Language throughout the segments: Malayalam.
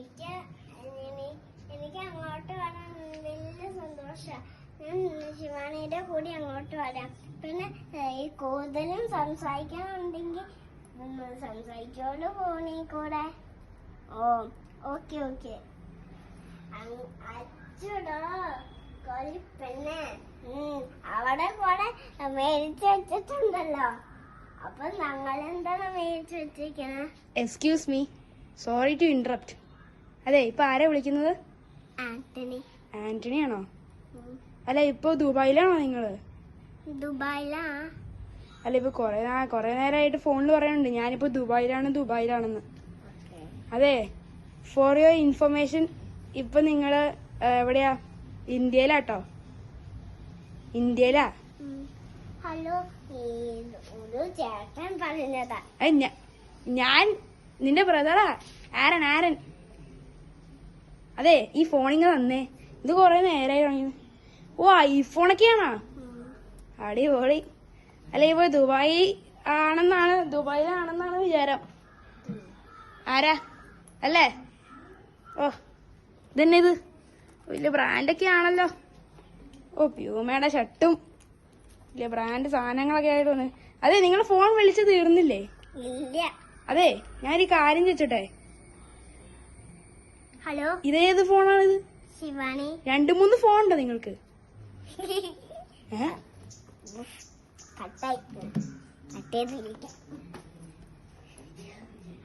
എനിക്ക് എനിക്ക് അങ്ങോട്ട് വരാൻ വലിയ സന്തോഷം. ഞാൻ ശിവാനിയുടെ കൂടെ അങ്ങോട്ട് വരാം. പിന്നെ ഈ കൂടുതലും സംസാരിക്കാനുണ്ടെങ്കിൽ സംസാരിച്ചോണ്ട് പോണീ കൂടെ. ഓ ഓക്കെ ഓക്കെ. അച്ഛടോ കൊലിപ്പെണ്ണെ, അവിടെ കൂടെ മേടിച്ചു വെച്ചിട്ടുണ്ടല്ലോ. അപ്പൊ ഞങ്ങൾ എന്താണ് മേടിച്ചു വെച്ചിരിക്കണേ? Excuse me, sorry to interrupt. അതെ, ഇപ്പൊ ആരാ വിളിക്കുന്നത്? ആന്റണി. ആന്റണി ആണോ? അല്ല, ഇപ്പൊ ദുബായിലാണോ നിങ്ങള്? ദുബായിലാ? അല്ല, ഇപ്പൊ കൊറേ നേരമായിട്ട് ഫോണിൽ പറയുന്നുണ്ട് ഞാനിപ്പോ ദുബായിലാണെന്ന്. അതെ, ഫോർ യുവർ ഇൻഫർമേഷൻ, ഇപ്പൊ നിങ്ങള് എവിടെയാ? ഇന്ത്യയിലാട്ടോ. ഇന്ത്യയിലാ? ഹലോ, ഒരു ചേട്ടൻ പറഞ്ഞതാ. ഞാൻ നിന്റെ ബ്രദറാ, ആരൻ. അതെ, ഈ ഫോണിങ്ങ തന്നേ. ഇത് കൊറേ നേരമായി തുടങ്ങിയത്. ഓ, ഐഫോണൊക്കെയാണോ? അടിപൊളി. അല്ല, ഇപ്പൊ ദുബായിലാണെന്നാണ് വിചാരം. ആരാ അല്ലേ? ഓ, ഇതന്നെ ഇത് വലിയ ബ്രാൻഡൊക്കെ ആണല്ലോ. ഓ, പ്യൂമയുടെ ഷർട്ടും വലിയ ബ്രാൻഡ് സാധനങ്ങളൊക്കെ ആയിട്ട് വന്ന്. അതെ, നിങ്ങൾ ഫോൺ വിളിച്ച് തീർന്നില്ലേ? ഇല്ല. അതെ, ഞാനൊരു കാര്യം ചോദിച്ചോട്ടെ? ഹലോ, ഇതേത് ഫോണാണിത്? ശിവാനി. 2-3 ഫോൺ ഉണ്ടോ നിങ്ങൾക്ക്?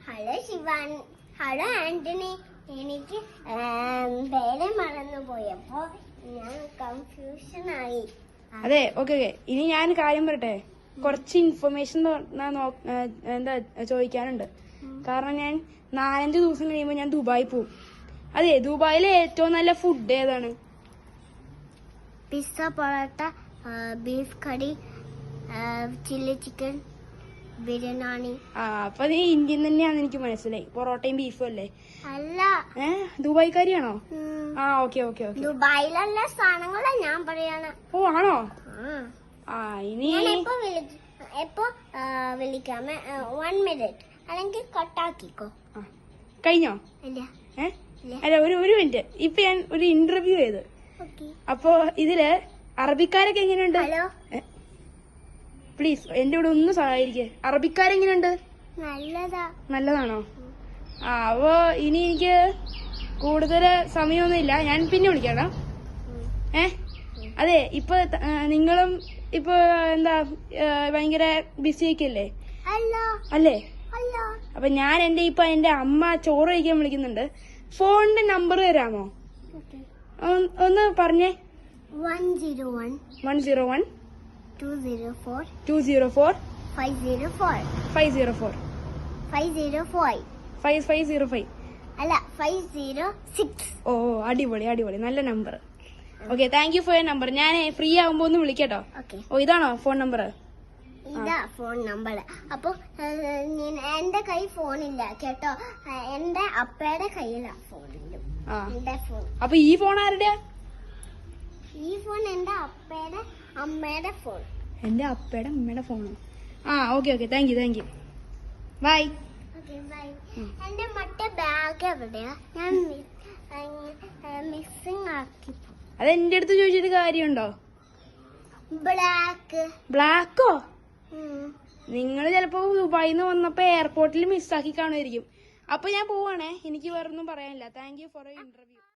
ഹലോ ശിവാനി. ഹലോ ആന്റണി. എനിക്ക് പേര് മറന്നു പോയപ്പോ ഞാൻ കൺഫ്യൂഷൻ ആയി. അതെ, ഓക്കെ. ഇനി ഞാൻ കാര്യം പറയട്ടെ? കുറച്ച് ഇൻഫർമേഷൻ എന്താ ചോദിക്കാനുണ്ട്. കാരണം ഞാൻ 4-5 ദിവസം കഴിയുമ്പോൾ ഞാൻ ദുബായി പോവും. അതെ, ദുബായിലെ ഏറ്റവും നല്ല ഫുഡ് ഏതാണ്? പിസ്സ, പൊറോട്ട, ബീഫ് കറി, ചില്ലി ചിക്കൻ, ബിരിയാണി. അപ്പൊ നീ ഇന്ത്യൻ തന്നെയാന്ന് എനിക്ക് മനസ്സിലായി. പൊറോട്ടയും ബീഫും അല്ലേ? അല്ല. ദുബായിക്കാരിയാണോ? ഓക്കെ. ദുബായിലുള്ള സാധനങ്ങളാ ഞാൻ പറയാണ്. ഓ, ആണോ? ഇനി എപ്പോ വിളിക്കാം? 1 മിനിറ്റ്, അല്ലെങ്കിൽ കട്ടാക്കിക്കോ. കഴിഞ്ഞോ? ഇല്ല. അല്ല, ഒരു മിനിറ്റ്. ഇപ്പൊ ഞാൻ ഒരു ഇന്റർവ്യൂ ചെയ്ത്. അപ്പൊ ഇതില് അറബിക്കാരൊക്കെ എങ്ങനെയുണ്ട്? ഹലോ, പ്ലീസ് എന്റെ കൂടെ ഒന്ന് സഹായിക്കേ. അറബിക്കാരെങ്ങനെയുണ്ട്? നല്ലതാണോ? അപ്പോ ഇനി എനിക്ക് കൂടുതൽ സമയമൊന്നുമില്ല, ഞാൻ പിന്നെ വിളിക്കാട്ടോ. അതെ, ഇപ്പൊ നിങ്ങളും ഇപ്പൊ എന്താ ഭയങ്കര ബിസി ആയിക്കല്ലേ? അല്ലേ? അപ്പൊ ഞാൻ എന്റെ അമ്മ ചോറ് കഴിക്കാൻ വിളിക്കുന്നുണ്ട്. ഫോണിന്റെ നമ്പർ തരാമോ? ഒന്ന് പറഞ്ഞേ. 101 101 204 204 504 504 505 5505. അല്ല, 506. ഓ, അടിപൊളി, നല്ല number. Okay, thank you for your number. ഞാൻ ഫ്രീ ആവുമ്പോ ഒന്ന് വിളിക്കട്ടോ. ഓ, ഇതാണോ ഫോൺ നമ്പർ? ഇതാ ഫോൺ നമ്പർ. അപ്പൊ എന്റെ കൈ ഫോണില്ല കേട്ടോ. എന്റെ അപ്പയുടെ കയ്യിലാ ഫോണില്ല. അപ്പൊ ഈ ഫോൺ ആരുടെയാ? ഈ ഫോൺ എന്റെ അപ്പയുടെ അമ്മയുടെ ഫോൺ. എന്റെ അപ്പയുടെ അമ്മയുടെ ഫോണോ? ഓക്കെ. Thank you. ബൈ. എന്റെ മറ്റേ ബാഗ് എവിടെയാ? ഞാൻ മിസ്സിംഗ് ആക്കി. അത് എന്റെ അടുത്ത് ചോദിച്ചിട്ട് കാര്യമുണ്ടോ? ബ്ലാക്കോ? നിങ്ങൾ ചിലപ്പോ ദുബായിന്ന് വന്നപ്പോ എയർപോർട്ടിൽ മിസ്സാക്കി കാണുമായിരിക്കും. അപ്പൊ ഞാൻ പോവാണേ, എനിക്ക് വേറൊന്നും പറയാനില്ല. Thank you for your interview.